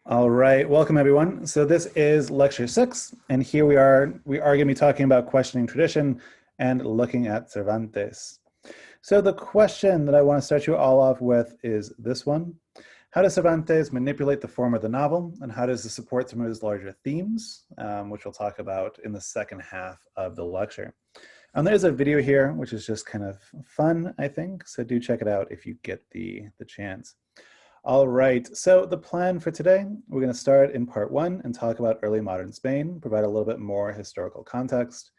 All right, welcome everyone. So this is lecture 6, and here we are going to be talking about questioning tradition and looking at Cervantes. So the question that I want to start you all off with is this one. How does Cervantes manipulate the form of the novel, and how does it support some of his larger themes, which we'll talk about in the second half of the lecture. There's a video here, which is just kind of fun, I think, so do check it out if you get the chance. All right, so the plan for today, we're going to start in part 1 and talk about early modern Spain, provide a little bit more historical context.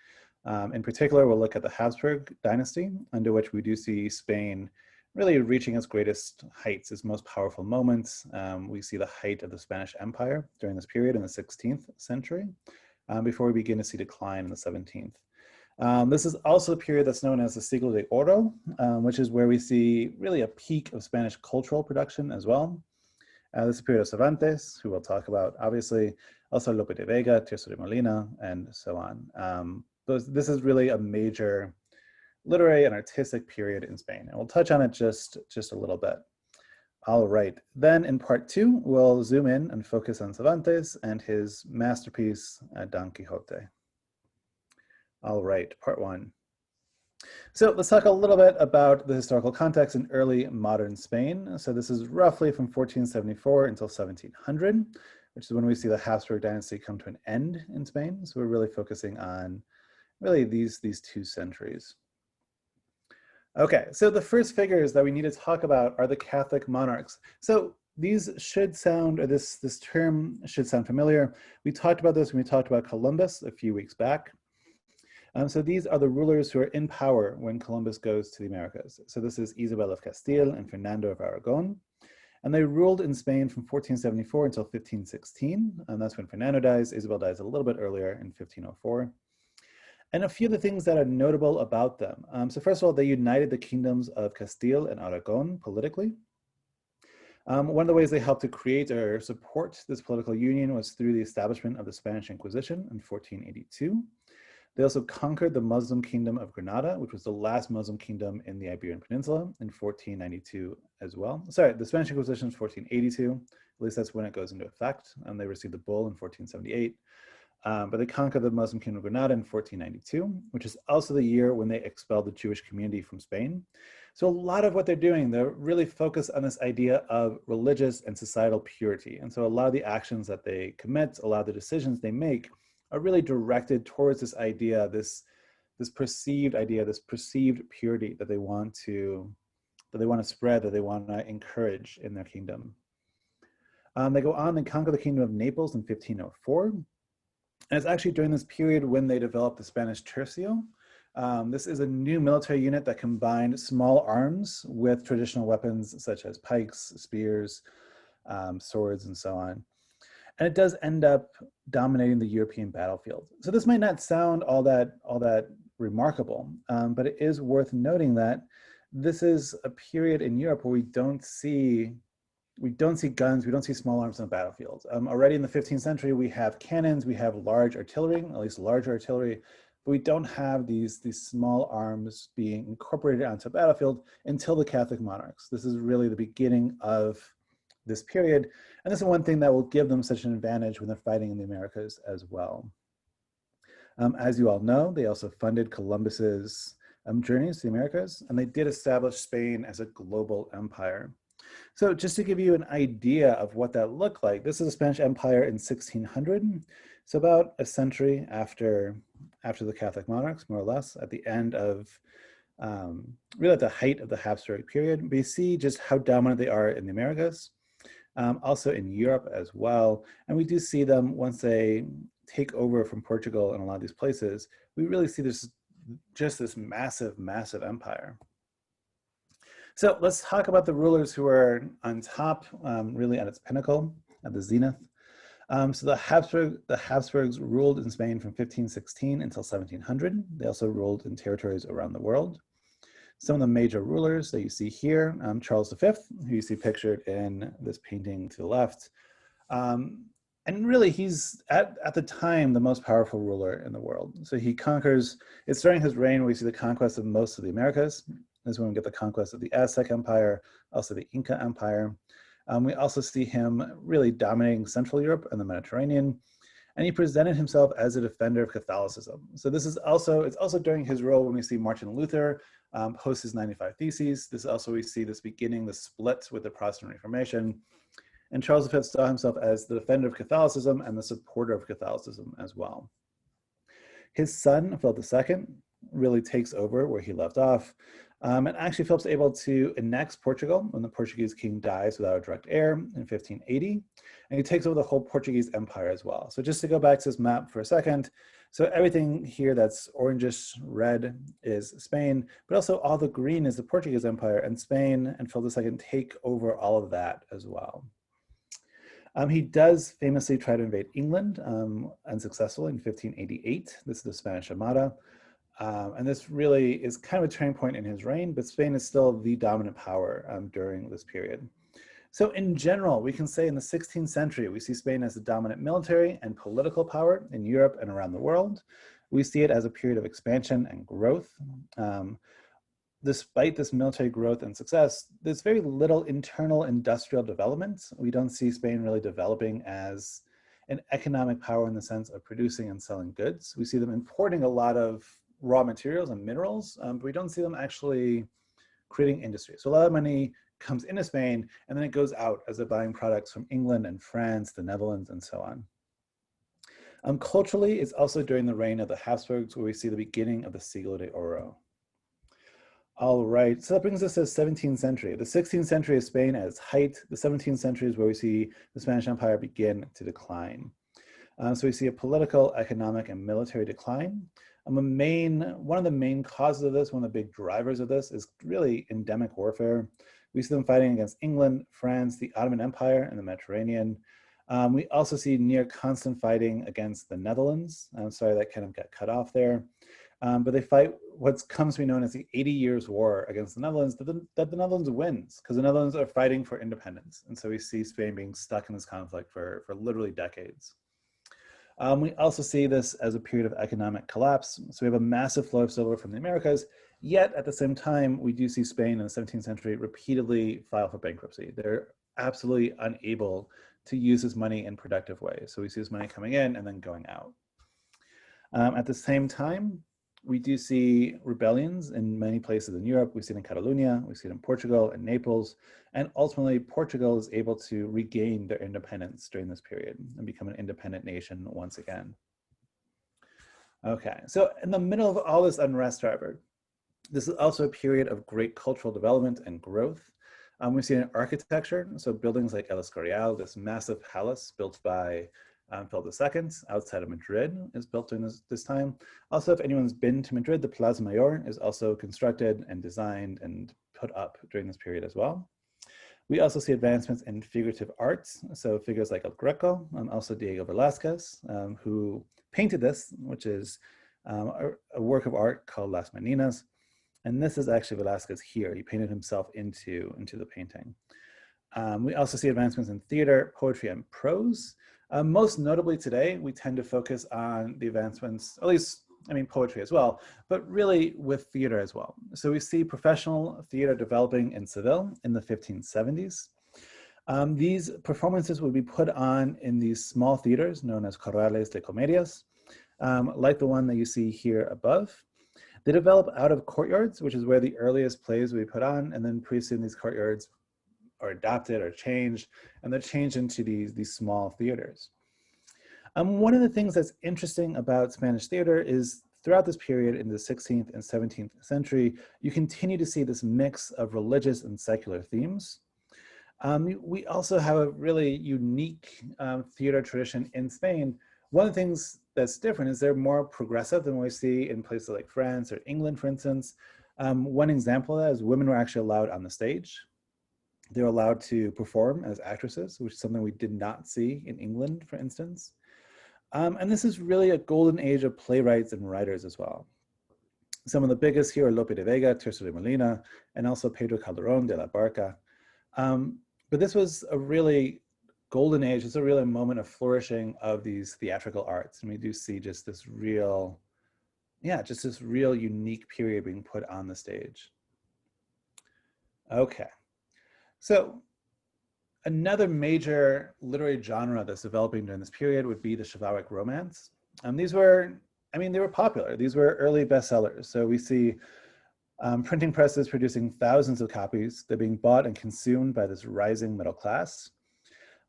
In particular, we'll look at the Habsburg dynasty, under which we do see Spain really reaching its greatest heights, its most powerful moments. We see the height of the Spanish Empire during this period in the 16th century, before we begin to see decline in the 17th. This is also a period that's known as the Siglo de Oro, which is where we see really a peak of Spanish cultural production as well. This is a period of Cervantes, who we'll talk about, obviously, also Lope de Vega, Tirso de Molina, and so on. This is really a major literary and artistic period in Spain, and we'll touch on it just a little bit. All right, then in part 2, we'll zoom in and focus on Cervantes and his masterpiece, Don Quixote. All right, part 1. So let's talk a little bit about the historical context in early modern Spain. So this is roughly from 1474 until 1700, which is when we see the Habsburg dynasty come to an end in Spain. So we're really focusing on really these 2 centuries. Okay, so the first figures that we need to talk about are the Catholic monarchs. So these should sound, or this term should sound familiar. We talked about this when we talked about Columbus a few weeks back. So these are the rulers who are in power when Columbus goes to the Americas. So this is Isabel of Castile and Fernando of Aragon. And they ruled in Spain from 1474 until 1516. And that's when Fernando dies. Isabel dies a little bit earlier in 1504. And a few of the things that are notable about them. So first of all, they united the kingdoms of Castile and Aragon politically. One of the ways they helped to create or support this political union was through the establishment of the Spanish Inquisition in 1482. They also conquered the Muslim kingdom of Granada, which was the last Muslim kingdom in the Iberian Peninsula in 1492 as well. Sorry, the Spanish Inquisition is 1482. At least that's when it goes into effect. And they received the bull in 1478. But they conquered the Muslim kingdom of Granada in 1492, which is also the year when they expelled the Jewish community from Spain. So a lot of what they're doing, they're really focused on this idea of religious and societal purity. And so a lot of the actions that they commit, a lot of the decisions they make are really directed towards this idea, this perceived idea, this perceived purity that they want to spread, that they want to encourage in their kingdom. They go on and conquer the kingdom of Naples in 1504. And it's actually during this period when they developed the Spanish tercio. This is a new military unit that combined small arms with traditional weapons such as pikes, spears, swords, and so on. And it does end up dominating the European battlefield. So this might not sound all that remarkable, but it is worth noting that this is a period in Europe where we don't see guns, we don't see small arms on the battlefield. Already in the 15th century, we have cannons, we have large artillery, at least larger artillery, but we don't have these small arms being incorporated onto a battlefield until the Catholic monarchs. This is really the beginning of this period. And this is one thing that will give them such an advantage when they're fighting in the Americas as well. As you all know, they also funded Columbus's journeys to the Americas, and they did establish Spain as a global empire. So just to give you an idea of what that looked like, this is the Spanish Empire in 1600. So about a century after the Catholic monarchs, more or less, at the end of, really at the height of the Habsburg period. We see just how dominant they are in the Americas. Also in Europe as well. And we do see them once they take over from Portugal and a lot of these places, we really see this massive, massive empire. So let's talk about the rulers who are on top, really at its pinnacle, at the zenith. So the Habsburgs ruled in Spain from 1516 until 1700. They also ruled in territories around the world. Some of the major rulers that you see here, Charles V, who you see pictured in this painting to the left. And really, he's, at the time, the most powerful ruler in the world. So he conquers, it's during his reign where we see the conquest of most of the Americas. This is when we get the conquest of the Aztec Empire, also the Inca Empire. We also see him really dominating Central Europe and the Mediterranean, and he presented himself as a defender of Catholicism. So this is also, it's also during his role when we see Martin Luther post his 95 Theses. This is also, we see this beginning, the split with the Protestant Reformation. And Charles V saw himself as the defender of Catholicism and the supporter of Catholicism as well. His son, Philip II, really takes over where he left off. And actually Philip's able to annex Portugal when the Portuguese king dies without a direct heir in 1580. And he takes over the whole Portuguese empire as well. So just to go back to this map for a second. So everything here that's orangish red is Spain, but also all the green is the Portuguese empire, and Spain and Philip II take over all of that as well. He does famously try to invade England, unsuccessful in 1588. This is the Spanish Armada. And this really is kind of a turning point in his reign, but Spain is still the dominant power during this period. So in general, we can say in the 16th century, we see Spain as the dominant military and political power in Europe and around the world. We see it as a period of expansion and growth. Despite this military growth and success, there's very little internal industrial development. We don't see Spain really developing as an economic power in the sense of producing and selling goods. We see them importing a lot of raw materials and minerals, but we don't see them actually creating industry. So a lot of money comes into Spain and then it goes out as they're buying products from England and France, the Netherlands, and so on. Culturally, it's also during the reign of the Habsburgs where we see the beginning of the Siglo de Oro. All right, so that brings us to the 17th century. The 16th century is Spain at its height. The 17th century is where we see the Spanish Empire begin to decline. So we see a political, economic, and military decline. One of the main causes of this, one of the big drivers of this is really endemic warfare. We see them fighting against England, France, the Ottoman Empire, and the Mediterranean. We also see near constant fighting against the Netherlands. I'm sorry, that kind of got cut off there. But they fight what comes to be known as the 80 Years' War against the Netherlands, that the Netherlands wins because the Netherlands are fighting for independence. And so we see Spain being stuck in this conflict for literally decades. We also see this as a period of economic collapse. So we have a massive flow of silver from the Americas, yet at the same time, we do see Spain in the 17th century repeatedly file for bankruptcy. They're absolutely unable to use this money in productive ways. So we see this money coming in and then going out. At the same time, we do see rebellions in many places in Europe. We see it in Catalonia, we see it in Portugal and Naples, and ultimately Portugal is able to regain their independence during this period and become an independent nation once again. Okay, so in the middle of all this unrest, however, this is also a period of great cultural development and growth. We see it in architecture, so buildings like El Escorial, this massive palace built by Philip II outside of Madrid is built during this time. Also, if anyone's been to Madrid, the Plaza Mayor is also constructed and designed and put up during this period as well. We also see advancements in figurative arts, so figures like El Greco, and also Diego Velázquez, who painted this, which is a work of art called Las Meninas. And this is actually Velázquez here. He painted himself into the painting. We also see advancements in theater, poetry, and prose. Most notably today, we tend to focus on the advancements, at least, I mean, poetry as well, but really with theater as well. So we see professional theater developing in Seville in the 1570s. These performances would be put on in these small theaters known as corrales de comedias, like the one that you see here above. They develop out of courtyards, which is where the earliest plays would be put on, and then pretty soon these courtyards are adapted or changed, and they're changed into these small theaters. One of the things that's interesting about Spanish theater is throughout this period in the 16th and 17th century, you continue to see this mix of religious and secular themes. We also have a really unique theater tradition in Spain. One of the things that's different is they're more progressive than what we see in places like France or England, for instance. One example of that is women were actually allowed on the stage. They're allowed to perform as actresses, which is something we did not see in England, for instance. And this is really a golden age of playwrights and writers as well. Some of the biggest here are Lope de Vega, Tirso de Molina, and also Pedro Calderón de la Barca. But this was a really golden age. It's a really moment of flourishing of these theatrical arts. And we do see just this real, just this real unique period being put on the stage. Okay. So Another major literary genre that's developing during this period would be the chivalric romance. These were, I mean, they were popular. These were early bestsellers. So we see printing presses producing thousands of copies. They're being bought and consumed by this rising middle class.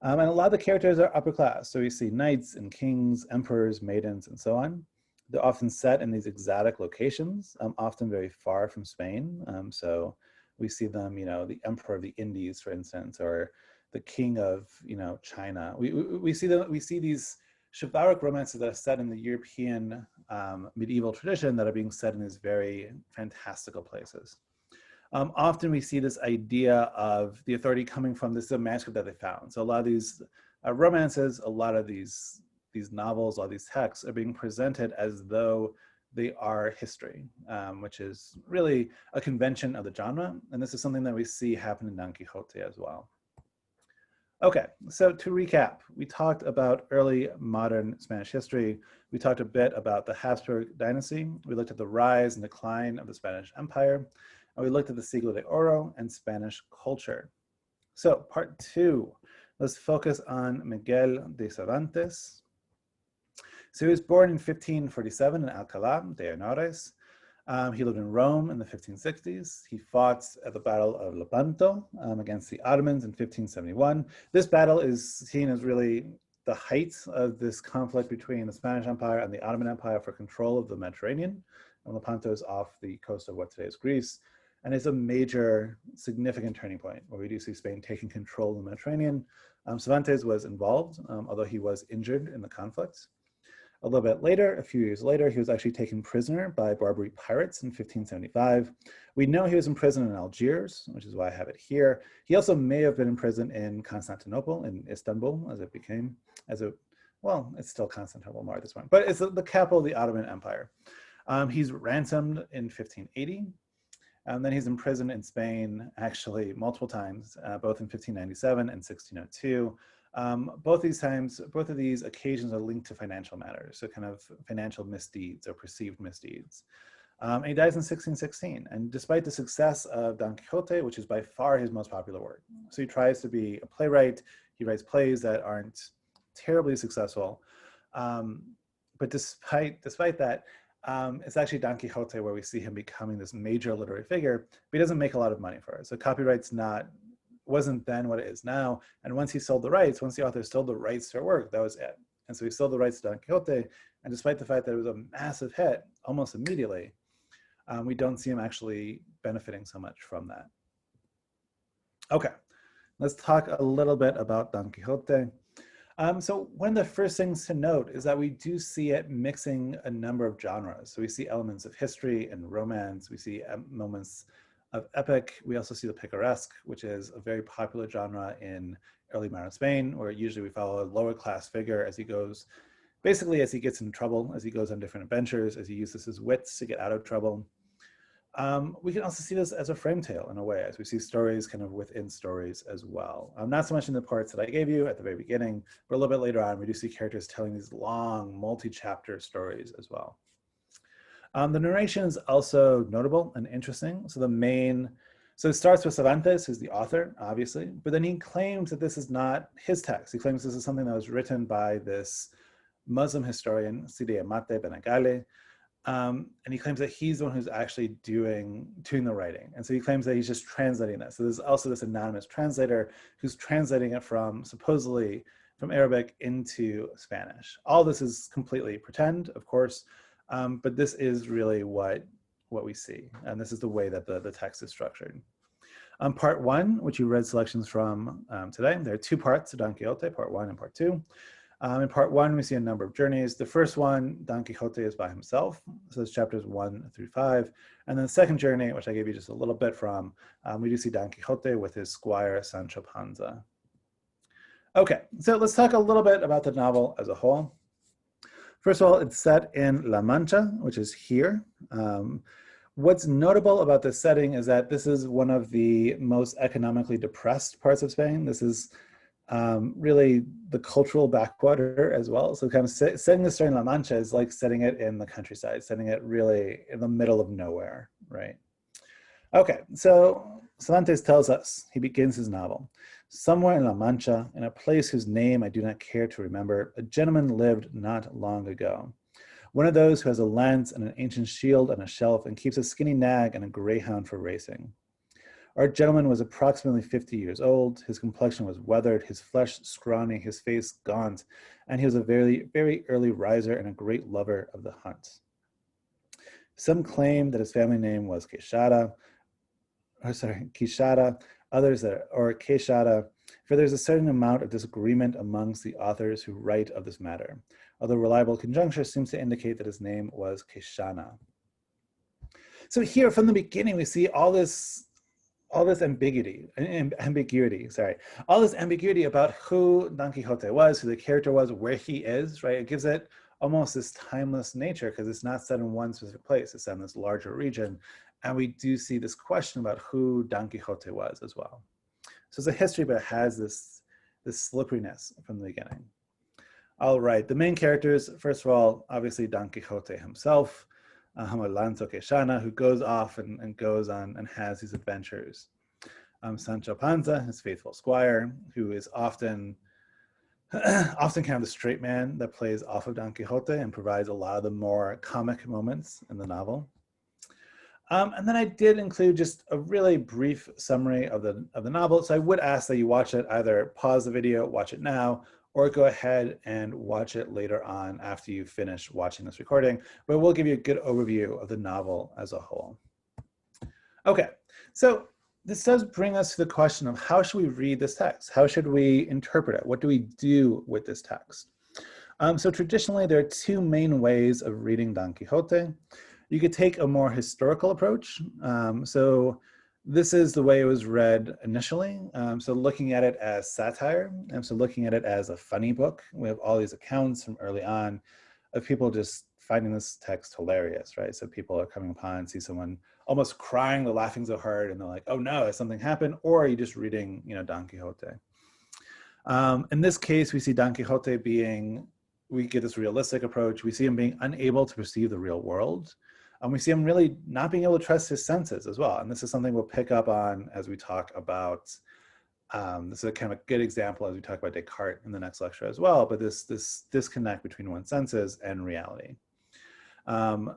And a lot of the characters are upper class. So we see knights and kings, emperors, maidens, and so on. They're often set in these exotic locations, often very far from Spain. So we see them, you know, the emperor of the Indies, for instance, or the king of, you know, China. We see these chivalric romances that are set in the European medieval tradition that are being set in these very fantastical places. Often we see this idea of the authority coming from this manuscript that they found. So a lot of these romances, a lot of these novels, all these texts are being presented as though they are history, which is really a convention of the genre. And this is something that we see happen in Don Quixote as well. Okay, so to recap, we talked about early modern Spanish history. We talked a bit about the Habsburg dynasty. We looked at the rise and decline of the Spanish Empire. And we looked at the Siglo de Oro and Spanish culture. So part 2, let's focus on Miguel de Cervantes. So he was born in 1547 in Alcalá de Henares. He lived in Rome in the 1560s. He fought at the Battle of Lepanto against the Ottomans in 1571. This battle is seen as really the height of this conflict between the Spanish Empire and the Ottoman Empire for control of the Mediterranean. And Lepanto is off the coast of what today is Greece. And it's a major, significant turning point where we do see Spain taking control of the Mediterranean. Cervantes was involved, although he was injured in the conflict. A little bit later, a few years later, he was actually taken prisoner by Barbary pirates in 1575. We know he was in prison in Algiers, which is why I have it here. He also may have been in prison in Constantinople, in Istanbul, as it became, well, it's still Constantinople more at this point, but it's the capital of the Ottoman Empire. He's ransomed in 1580. And then he's imprisoned in Spain, actually, multiple times, both in 1597 and 1602. Both of these occasions are linked to financial matters, so kind of financial misdeeds or perceived misdeeds. And he dies in 1616. And despite the success of Don Quixote, which is by far his most popular work, so he tries to be a playwright. He writes plays that aren't terribly successful. But despite that, it's actually Don Quixote where we see him becoming this major literary figure, but he doesn't make a lot of money for it. So copyright's wasn't then what it is now. And once he sold the rights, once the author sold the rights to her work, that was it. And so he sold the rights to Don Quixote. And despite the fact that it was a massive hit almost immediately, we don't see him actually benefiting so much from that. Okay, let's talk a little bit about Don Quixote. So one of the first things to note is that we do see it mixing a number of genres. So we see elements of history and romance. We see moments of epic. We also see the picaresque, which is a very popular genre in early modern Spain, where usually we follow a lower class figure as he goes, basically as he gets in trouble, as he goes on different adventures, as he uses his wits to get out of trouble. We can also see this as a frame tale in a way, as we see stories kind of within stories as well. Not so much in the parts that I gave you at the very beginning, but a little bit later on, we do see characters telling these long multi-chapter stories as well. The narration is also notable and interesting. So it starts with Cervantes, who's the author, obviously, but then he claims that this is not his text. He claims this is something that was written by this Muslim historian, Sidi Amate Benagale, and he claims that he's the one who's actually doing the writing. And so he claims that he's just translating this. So there's also this anonymous translator who's translating it supposedly from Arabic into Spanish. All this is completely pretend, of course, but this is really what we see. And this is the way that the text is structured. Part 1, which you read selections from today, there are 2 parts to Don Quixote, part 1 and part 2. In part 1, we see a number of journeys. The first one, Don Quixote is by himself. So it's chapters 1 through 5. And then the second journey, which I gave you just a little bit from, we do see Don Quixote with his squire, Sancho Panza. Okay, so let's talk a little bit about the novel as a whole. First of all, it's set in La Mancha, which is here. What's notable about this setting is that this is one of the most economically depressed parts of Spain. This is really the cultural backwater as well. So kind of setting the story in La Mancha is like setting it in the countryside, setting it really in the middle of nowhere, right? Okay, so Cervantes tells us, he begins his novel. Somewhere in La Mancha, in a place whose name I do not care to remember, a gentleman lived not long ago. One of those who has a lance and an ancient shield on a shelf and keeps a skinny nag and a greyhound for racing. Our gentleman was approximately 50 years old. His complexion was weathered, his flesh scrawny, his face gaunt, and he was a very, very early riser and a great lover of the hunt. Some claim that his family name was Quixada, others that, or Queixada, for there's a certain amount of disagreement amongst the authors who write of this matter, although reliable conjuncture seems to indicate that his name was Queixana. So here from the beginning, we see all this ambiguity about who Don Quixote was, who the character was, where he is, right? It gives it almost this timeless nature because it's not set in one specific place, it's set in this larger region. And we do see this question about who Don Quixote was as well. So it's a history, but it has this slipperiness from the beginning. All right, the main characters, first of all, obviously Don Quixote himself, Lanzo Queixana, who goes off and goes on and has these adventures. Sancho Panza, his faithful squire, who is often kind of the straight man that plays off of Don Quixote and provides a lot of the more comic moments in the novel. And then I did include just a really brief summary of the novel. So I would ask that you watch it, either pause the video, watch it now, or go ahead and watch it later on after you finish watching this recording, but we'll give you a good overview of the novel as a whole. Okay, so this does bring us to the question of how should we read this text? How should we interpret it? What do we do with this text? So traditionally, there are two main ways of reading Don Quixote. You could take a more historical approach. So this is the way it was read initially. So looking at it as satire, and so looking at it as a funny book. We have all these accounts from early on of people just finding this text hilarious, right? So people are coming upon and see someone almost crying, they're laughing so hard, and they're like, oh no, has something happened? Or are you just reading, Don Quixote? In this case, we see Don Quixote we get this realistic approach. We see him being unable to perceive the real world. We see him really not being able to trust his senses as well. And this is something we'll pick up on as we talk about, this is a kind of a good example as we talk about Descartes in the next lecture as well, but this disconnect between one's senses and reality.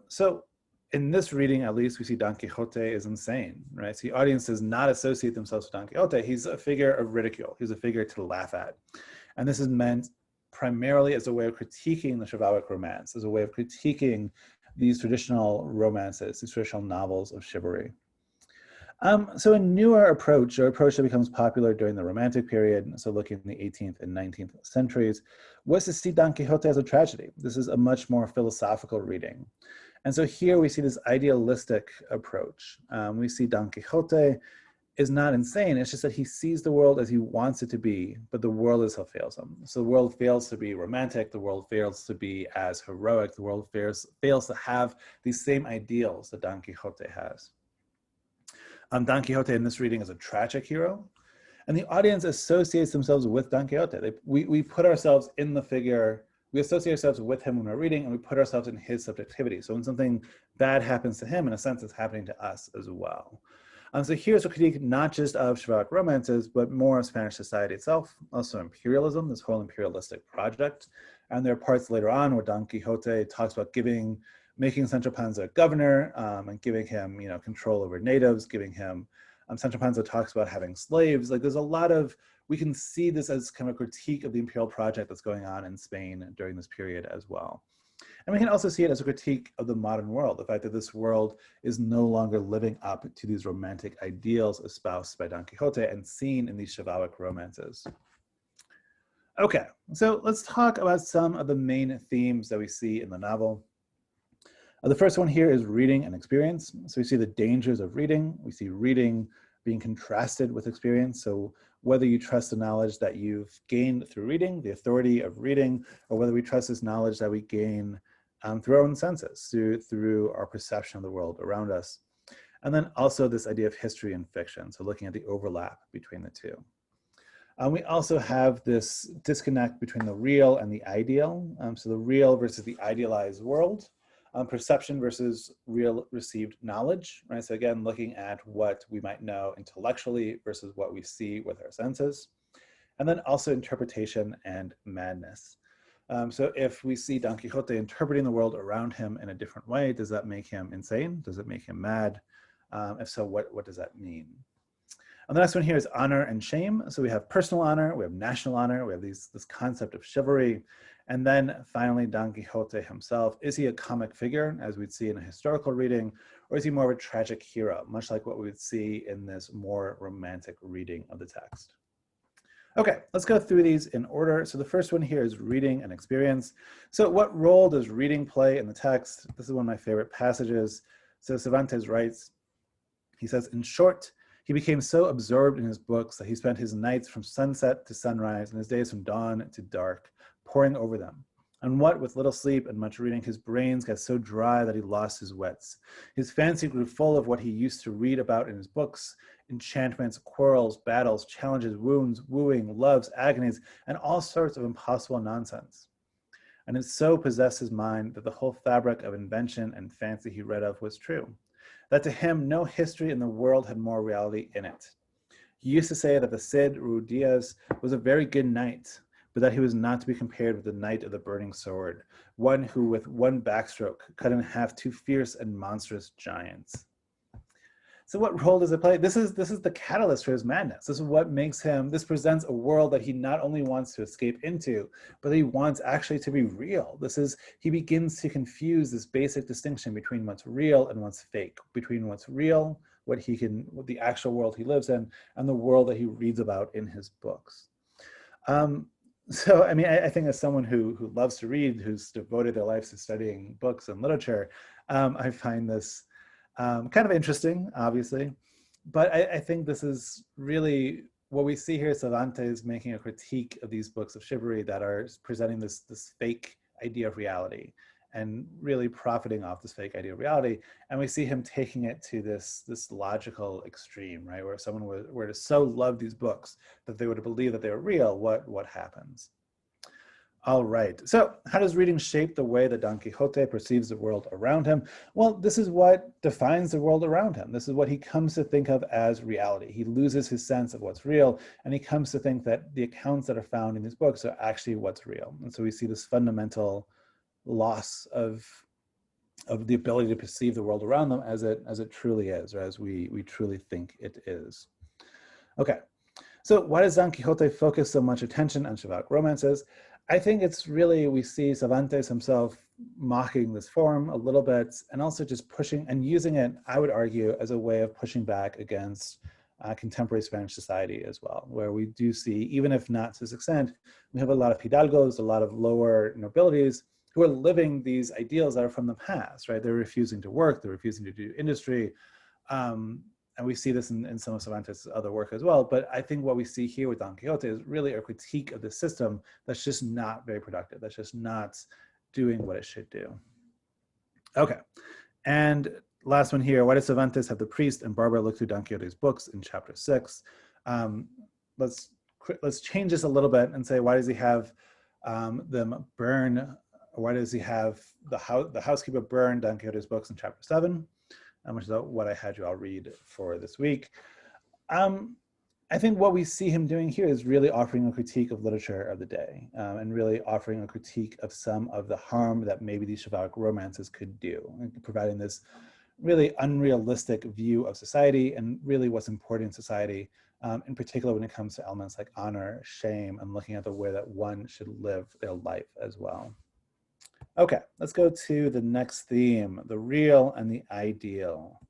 So in this reading, at least, we see Don Quixote is insane, right? So the audience does not associate themselves with Don Quixote. He's a figure of ridicule. He's a figure to laugh at. And this is meant primarily as a way of critiquing the chivalric romance, as a way of critiquing these traditional romances, these traditional novels of chivalry. So a newer approach, or approach that becomes popular during the Romantic period, so looking in the 18th and 19th centuries, was to see Don Quixote as a tragedy. This is a much more philosophical reading. And so here we see this idealistic approach. We see Don Quixote is not insane, it's just that he sees the world as he wants it to be, but the world is what fails him. So the world fails to be romantic, the world fails to be as heroic, the world fails to have these same ideals that Don Quixote has. Don Quixote in this reading is a tragic hero, and the audience associates themselves with Don Quixote. We put ourselves in the figure, we associate ourselves with him when we're reading, and we put ourselves in his subjectivity. So when something bad happens to him, in a sense, it's happening to us as well. So here's a critique not just of chivalric romances, but more of Spanish society itself, also imperialism, this whole imperialistic project. And there are parts later on where Don Quixote talks about making Sancho Panza governor and giving him, control over natives, giving him, Sancho Panza talks about having slaves. Like there's a lot of, we can see this as kind of a critique of the imperial project that's going on in Spain during this period as well. And we can also see it as a critique of the modern world, the fact that this world is no longer living up to these romantic ideals espoused by Don Quixote and seen in these chivalric romances. Okay, so let's talk about some of the main themes that we see in the novel. The first one here is reading and experience. So we see the dangers of reading. We see reading being contrasted with experience. So whether you trust the knowledge that you've gained through reading, the authority of reading, or whether we trust this knowledge that we gain through our own senses, through our perception of the world around us. And then also this idea of history and fiction, so looking at the overlap between the two. We also have this disconnect between the real and the ideal, so the real versus the idealized world, perception versus real received knowledge, right? So again, looking at what we might know intellectually versus what we see with our senses. and then also interpretation and madness. So if we see Don Quixote interpreting the world around him in a different way, does that make him insane? Does it make him mad? If so, what does that mean? And the next one here is honor and shame. So we have personal honor, we have national honor, we have this concept of chivalry. And then finally, Don Quixote himself. Is he a comic figure, as we'd see in a historical reading, or is he more of a tragic hero, much like what we would see in this more romantic reading of the text? Okay, let's go through these in order. So the first one here is reading and experience. So what role does reading play in the text? This is one of my favorite passages. So Cervantes writes, he says, in short, he became so absorbed in his books that he spent his nights from sunset to sunrise and his days from dawn to dark, poring over them. And what with little sleep and much reading, his brains got so dry that he lost his wits. His fancy grew full of what he used to read about in his books, enchantments, quarrels, battles, challenges, wounds, wooing, loves, agonies, and all sorts of impossible nonsense. And it so possessed his mind that the whole fabric of invention and fancy he read of was true, that to him no history in the world had more reality in it. He used to say that the Cid Rudiaz was a very good knight, but that he was not to be compared with the knight of the burning sword, one who with one backstroke cut in half two fierce and monstrous giants. So what role does it play? This is the catalyst for his madness. This is what makes him, this presents a world that he not only wants to escape into, but he wants actually to be real. He begins to confuse this basic distinction between what's real and what's fake, between what's real, what the actual world he lives in, and the world that he reads about in his books. So, I mean, I think as someone who loves to read, who's devoted their lives to studying books and literature, I find this kind of interesting, obviously. But I think this is really what we see here, Cervantes making a critique of these books of chivalry that are presenting this fake idea of reality and really profiting off this fake idea of reality. And we see him taking it to this logical extreme, right? Where if someone were to so love these books that they would believe that they're real, what happens? All right, so how does reading shape the way that Don Quixote perceives the world around him? Well, this is what defines the world around him. This is what he comes to think of as reality. He loses his sense of what's real, and he comes to think that the accounts that are found in these books are actually what's real. And so we see this fundamental loss of the ability to perceive the world around them as it truly is, or as we truly think it is. Okay, so why does Don Quixote focus so much attention on chivalric romances? I think it's really, we see Cervantes himself mocking this form a little bit, and also just pushing and using it, I would argue, as a way of pushing back against contemporary Spanish society as well, where we do see, even if not to this extent, we have a lot of hidalgos, a lot of lower nobilities who are living these ideals that are from the past, right? They're refusing to work, they're refusing to do industry. And we see this in some of Cervantes' other work as well. But I think what we see here with Don Quixote is really a critique of the system that's just not very productive, that's just not doing what it should do. Okay, and last one here, why does Cervantes have the priest and barber look through Don Quixote's books in chapter 6? Let's change this a little bit and say, why does he have them burn, or why does he have the housekeeper burn Don Quixote's books in chapter 7? Which is what I had you all read for this week. I think what we see him doing here is really offering a critique of literature of the day, and really offering a critique of some of the harm that maybe these chivalric romances could do, and providing this really unrealistic view of society and really what's important in society, in particular when it comes to elements like honor, shame, and looking at the way that one should live their life as well. Okay, let's go to the next theme, the real and the ideal.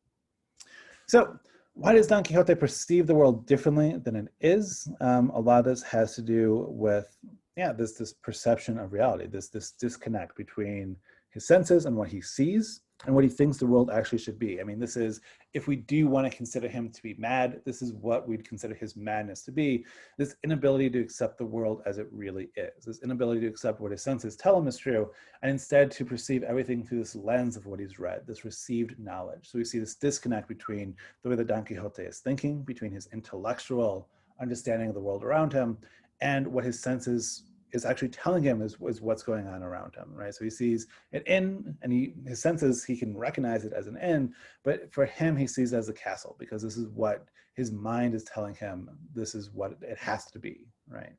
So why does Don Quixote perceive the world differently than it is? A lot of this has to do with, this perception of reality, this disconnect between his senses and what he sees and what he thinks the world actually should be. I mean, this is, if we do want to consider him to be mad, this is what we'd consider his madness to be, this inability to accept the world as it really is, this inability to accept what his senses tell him is true, and instead to perceive everything through this lens of what he's read, this received knowledge. So we see this disconnect between the way that Don Quixote is thinking, between his intellectual understanding of the world around him, and what his senses is actually telling him is what's going on around him, right? So he sees an inn, and his senses, he can recognize it as an inn, but for him, he sees it as a castle, because this is what his mind is telling him, this is what it has to be, right?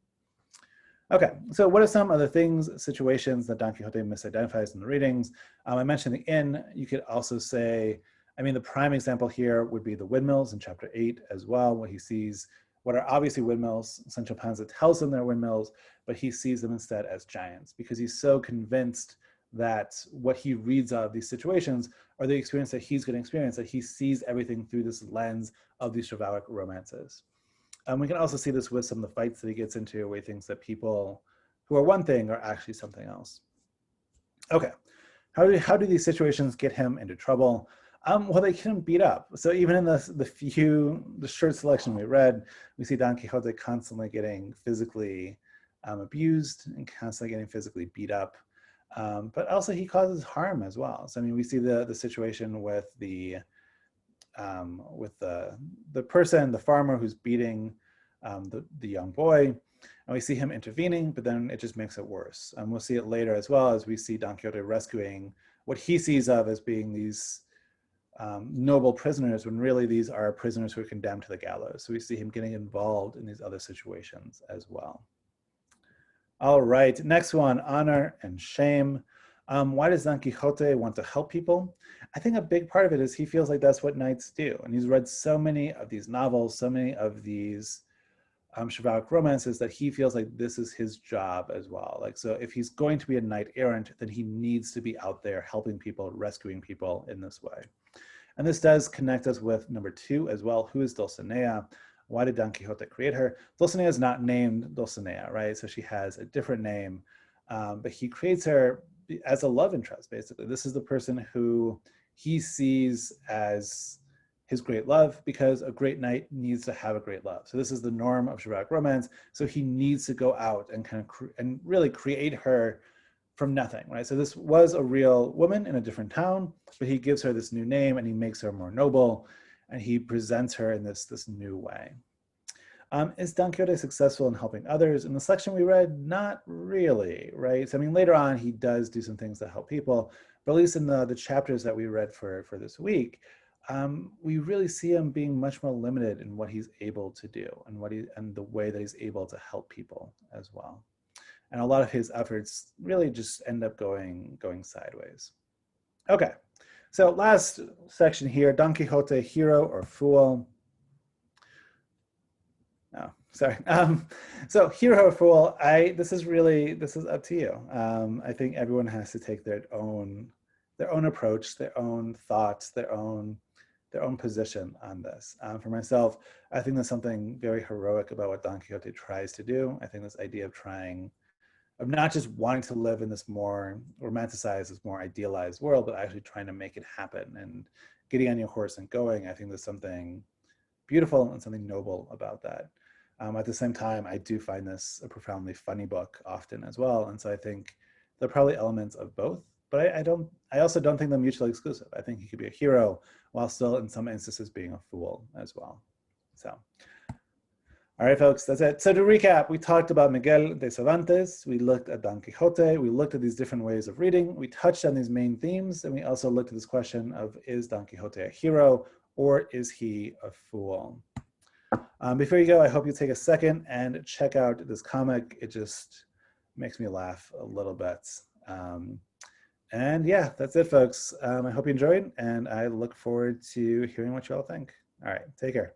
Okay, so what are some of the things, situations that Don Quixote misidentifies in the readings? I mentioned the inn. You could also say, I mean, the prime example here would be the windmills in chapter 8 as well, where he sees what are obviously windmills. Sancho Panza tells him they're windmills, but he sees them instead as giants because he's so convinced that what he reads of these situations are the experience that he's going to experience, that he sees everything through this lens of these chivalric romances. We can also see this with some of the fights that he gets into where he thinks that people who are one thing are actually something else. Okay, how do these situations get him into trouble? Well, they get him beat up. So even in the short selection we read, we see Don Quixote constantly getting physically abused and constantly getting physically beat up. But also he causes harm as well. So I mean, we see the situation with the person, the farmer who's beating the young boy, and we see him intervening, but then it just makes it worse. And we'll see it later as well as we see Don Quixote rescuing what he sees of as being these noble prisoners, when really these are prisoners who are condemned to the gallows. So we see him getting involved in these other situations as well. All right, next one, honor and shame. Why does Don Quixote want to help people? I think a big part of it is he feels like that's what knights do. And he's read so many of these novels, so many of these chivalric romances, that he feels like this is his job as well. Like, so if he's going to be a knight errant, then he needs to be out there helping people, rescuing people in this way. And this does connect us with number 2 as well. Who is Dulcinea? Why did Don Quixote create her? Dulcinea is not named Dulcinea, right? So she has a different name, but he creates her as a love interest, basically. This is the person who he sees as his great love, because a great knight needs to have a great love. So this is the norm of chivalric romance. So he needs to go out and kind of and really create her from nothing, right? So this was a real woman in a different town, but he gives her this new name and he makes her more noble, and he presents her in this new way. Is Don Quixote successful in helping others? In the section we read, not really, right? So I mean, later on, he does do some things that help people, but at least in the chapters that we read for this week, we really see him being much more limited in what he's able to do and the way that he's able to help people as well. And a lot of his efforts really just end up going sideways. Okay, so last section here, Don Quixote, hero or fool? No, sorry. So hero or fool, this is up to you. I think everyone has to take their own approach, their own thoughts, their own position on this. For myself, I think there's something very heroic about what Don Quixote tries to do. I think this idea of not just wanting to live in this more romanticized, this more idealized world, but actually trying to make it happen and getting on your horse and going. I think there's something beautiful and something noble about that. At the same time, I do find this a profoundly funny book often as well. And so I think there are probably elements of both, but I also don't think they're mutually exclusive. I think he could be a hero while still in some instances being a fool as well. So, all right, folks, that's it. So to recap, we talked about Miguel de Cervantes, we looked at Don Quixote, we looked at these different ways of reading, we touched on these main themes, and we also looked at this question of, is Don Quixote a hero or is he a fool? Before you go, I hope you take a second and check out this comic. It just makes me laugh a little bit. And yeah, that's it, folks. I hope you enjoyed, and I look forward to hearing what you all think. All right, take care.